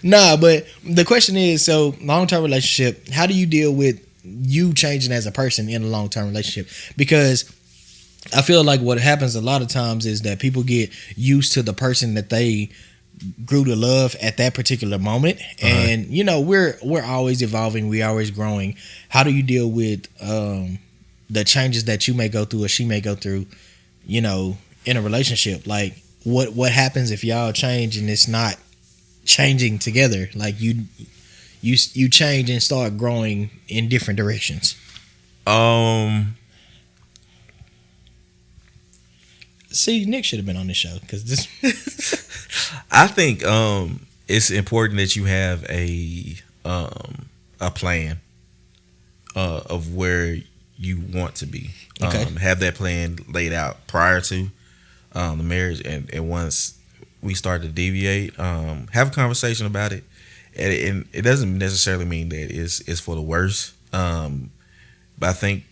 Nah, but the question is: so long term relationship. How do you deal with you changing as a person in a long term relationship? Because I feel like what happens a lot of times is that people get used to the person that they grew to love at that particular moment, and we're always evolving, we're always growing. How do you deal with the changes that you may go through or she may go through, in a relationship? Like what happens if y'all change and it's not changing together? Like you change and start growing in different directions. See, Nick should have been on this show because this. I think it's important that you have a plan of where you want to be. Okay. Have that plan laid out prior to the marriage, and once we start to deviate, have a conversation about it. And it doesn't necessarily mean that it's for the worse, but I think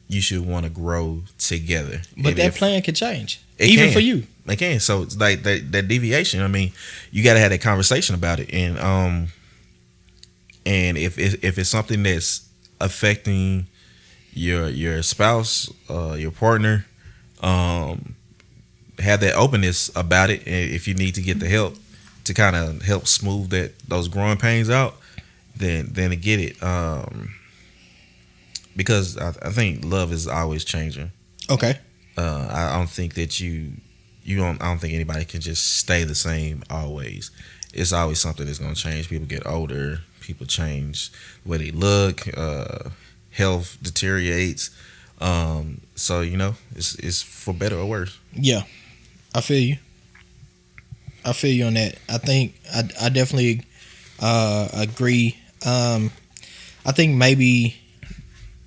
you should want to grow together. But that plan can change, even for you. It can. So it's like that deviation. I mean, you got to have that conversation about it, and if it's something that's affecting your spouse, your partner, have that openness about it. And if you need to get the help to kind of help smooth those growing pains out, then to get it. Because I think love is always changing. Okay. I don't think that I don't think anybody can just stay the same always. It's always something that's going to change. People get older. People change the way they look. Health deteriorates. So it's for better or worse. Yeah, I feel you. I feel you on that. I think I definitely agree. I think maybe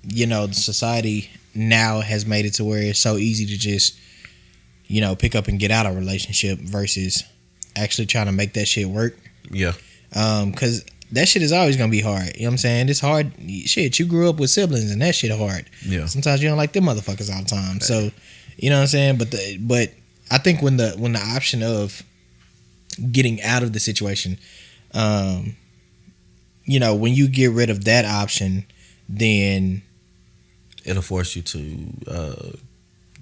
the society now has made it to where it's so easy to just pick up and get out of a relationship versus actually trying to make that shit work. Yeah. Because that shit is always gonna be hard. You know what I'm saying? It's hard. Shit, you grew up with siblings and that shit hard. Yeah. Sometimes you don't like them motherfuckers all the time. So, you know what I'm saying? But I think when the option of getting out of the situation, when you get rid of that option, then it'll force you to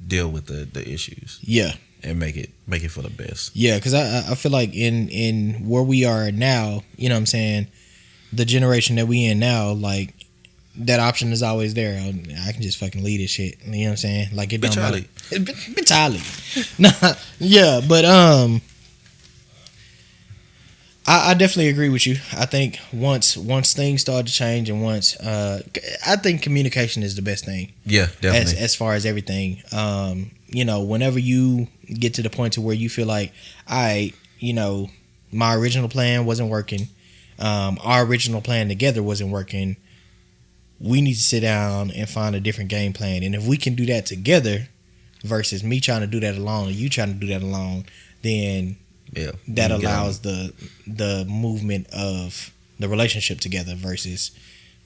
deal with the issues. Yeah. And make it for the best. Yeah, because I feel like in where we are now, you know what I'm saying, the generation that we in now, like that option is always there. I can just fucking leave this shit. You know what I'm saying? Like it don't matter. Entirely. Nah, yeah, but I definitely agree with you. I think once things start to change and once I think communication is the best thing. Yeah, definitely. As far as everything. Whenever you get to the point to where you feel like, all right, my original plan wasn't working. Our original plan together wasn't working. We need to sit down and find a different game plan. And if we can do that together versus me trying to do that alone or you trying to do that alone, then that allows the movement of the relationship together versus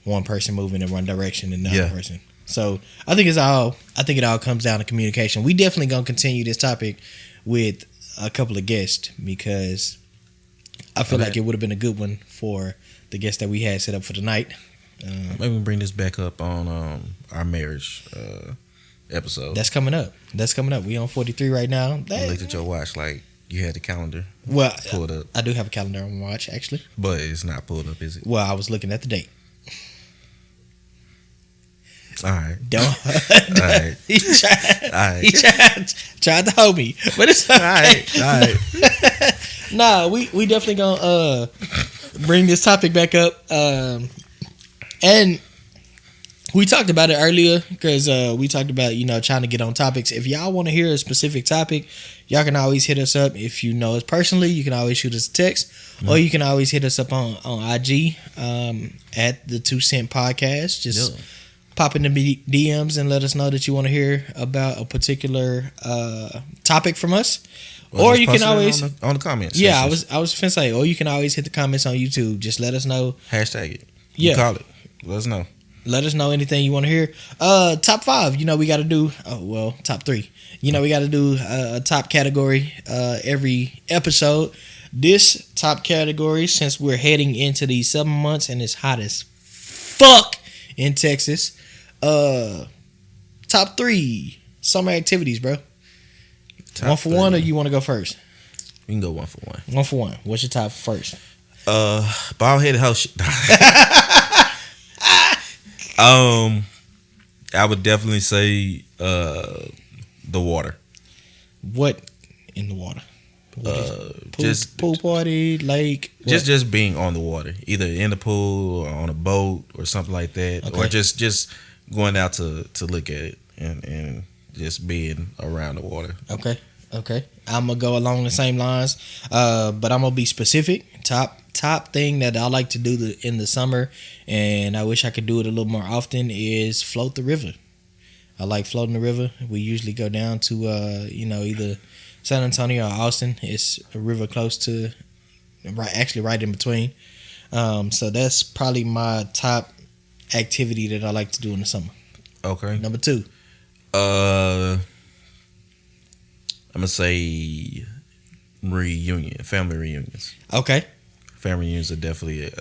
one person moving in one direction and the other person. So I think it all comes down to communication. We definitely gonna continue this topic with a couple of guests because I feel like it would have been a good one for the guest that we had set up for tonight. Maybe we can bring this back up on our marriage episode. That's coming up. We on 43 right now. I looked at your watch like you had the calendar. Well, pulled up. I do have a calendar on my watch actually, but it's not pulled up, is it? Well, I was looking at the date. All right. Don't. All right. He tried to hold me, but it's okay. All right. Nah, we definitely gonna bring this topic back up. And we talked about it earlier because we talked about trying to get on topics. If y'all want to hear a specific topic, y'all can always hit us up. If you know us personally, you can always shoot us a text, or you can always hit us up on IG at the 2 Cent Podcast. Just pop in the DMs and let us know that you want to hear about a particular topic from us. Or you can always on the comments. Yeah, I was finna say, or you can always hit the comments on YouTube. Just let us know. Hashtag it. Yeah, call it. Let us know. Let us know anything you want to hear. Top 5. We got to do. Top 3. We got to do a top category every episode. This top category, since we're heading into these 7 months and it's hot as fuck in Texas. Top 3 summer activities, bro. Top 1 for 1, or you want to go first? We can go 1 for 1. 1 for 1. What's your top first? Bald headed house shit. I would definitely say the water. What in the water? Pool party, lake. Just being on the water, either in the pool or on a boat or something like that, or just going out to look at it and just being around the water. Okay. I'm gonna go along the same lines, but I'm gonna be specific. Top thing that I like to do in the summer, and I wish I could do it a little more often, is float the river. I like floating the river. We usually go down to either San Antonio or Austin. It's a river close to, right in between. So that's probably my top activity that I like to do in the summer. Okay. Number 2. I'm gonna say family reunions. Okay. Family reunions are definitely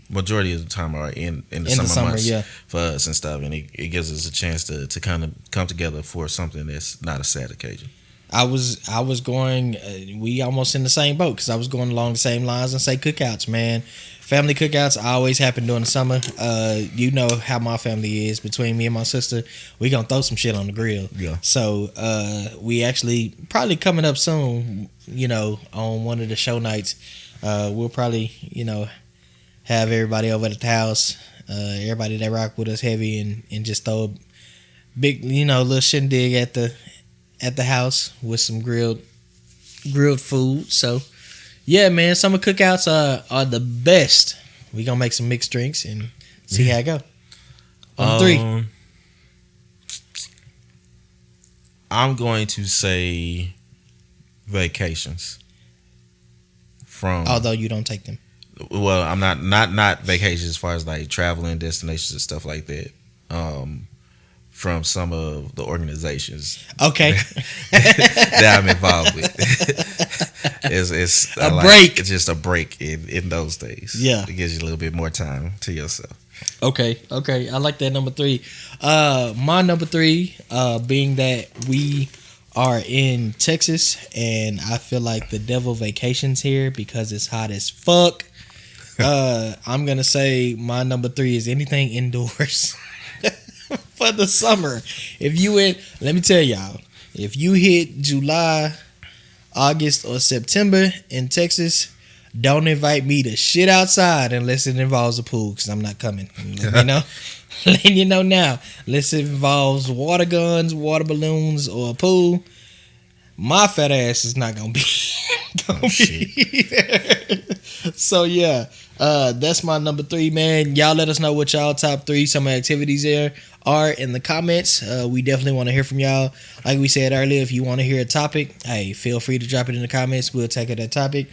majority of the time are in the summer months for us and stuff, and it gives us a chance to kind of come together for something that's not a sad occasion. I was going. We almost in the same boat because I was going along the same lines and say cookouts, man. Family cookouts always happen during the summer. You know how my family is. Between me and my sister, we gonna throw some shit on the grill. Yeah. So we actually probably coming up soon. On one of the show nights, we'll probably have everybody over at the house. Everybody that rock with us heavy and just throw a big little shindig at the house with some grilled food. So yeah, man, summer cookouts are the best. We gonna make some mixed drinks and see how it go. On 3. I'm going to say vacations. Although you don't take them. Well, I'm not vacations as far as like traveling destinations and stuff like that. From some of the organizations, that I'm involved with, it's a break. It's just a break in those days. Yeah, it gives you a little bit more time to yourself. Okay, I like that number 3. My number 3, being that we are in Texas, and I feel like the devil vacations here because it's hot as fuck. I'm gonna say my number 3 is anything indoors for the summer. Let me tell y'all, if you hit July, August, or September in Texas, don't invite me to shit outside unless it involves a pool, because I'm not coming. Let me know. Letting you know now. Unless it involves water guns, water balloons, or a pool, my fat ass is not gonna be gonna be there. So yeah, that's my number 3, man. Y'all let us know what y'all top 3 summer activities there are in the comments. We definitely want to hear from y'all. Like we said earlier, if you want to hear a topic, hey, feel free to drop it in the comments. We'll take it that topic.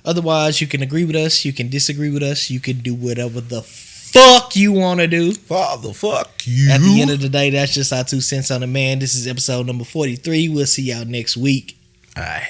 Otherwise, you can agree with us, you can disagree with us, you can do whatever the fuck you want to do. Father, fuck you. At the end of the day, that's just our 2 cents on it, man. This is episode number 43. We'll see y'all next week. All right.